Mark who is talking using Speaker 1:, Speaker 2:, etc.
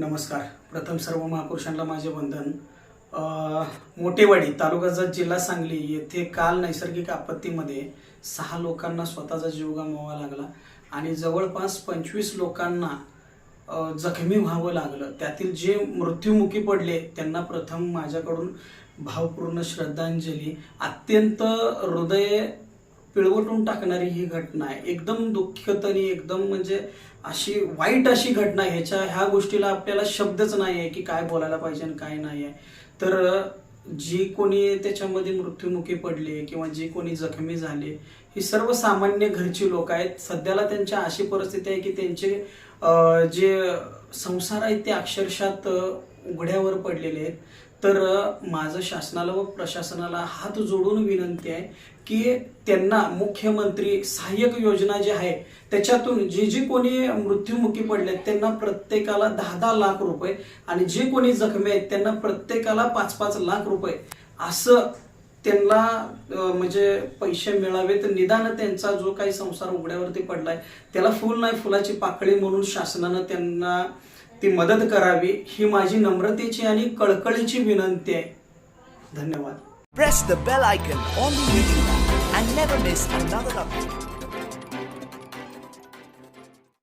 Speaker 1: नमस्कार. प्रथम सर्व महापुरुषांना माझे वंदन. मोठेवाडी तालुका जत जिल्हा सांगली येथे काल नैसर्गिक आपत्तीमध्ये 6 लोकांना स्वतःचा जीव गमवावा लागला आणि जवळपास 25 लोकांना जखमी व्हावं लागलं. त्यातील जे मृत्युमुखी पडले त्यांना प्रथम माझ्याकडून भावपूर्ण श्रद्धांजली. अत्यंत हृदय पिळवटून टाकणारी ही घटना आहे. एकदम दुःखद आणि एकदम म्हणजे अशी वाईट अशी घटना आहे. ह्या गोष्टीला आपल्याला शब्दच नाही आहे की काय बोलायला पाहिजे आणि काय नाही आहे. तर जी कोणी त्याच्यामध्ये मृत्युमुखी पडले किंवा जी कोणी जखमी झाले ही सर्वसामान्य घरची लोक आहेत. सध्याला त्यांच्या अशी परिस्थिती आहे की त्यांचे जे संसार आहेत ते अक्षरशः उघड्यावर पडलेले आहेत. तर माझं शासनाला व प्रशासनाला हात जोडून विनंती आहे की त्यांना मुख्यमंत्री सहाय्यक योजना जी आहे त्याच्यातून जे कोणी मृत्युमुखी पडले त्यांना प्रत्येकाला 10-10 लाख रुपये आणि जे कोणी जखमी आहेत त्यांना प्रत्येकाला 5-5 लाख रुपये असं त्यांना म्हणजे पैसे मिळावेत. निदान त्यांचा जो काही संसार उघड्यावरती पडलाय त्याला फुल नाही फुलाची पाकळी म्हणून शासनानं त्यांना ती मदत करावी ही माझी नम्रतेची आणि कळकळीची विनंती आहे. धन्यवाद.
Speaker 2: Press the bell icon on the YouTube app and never miss another update.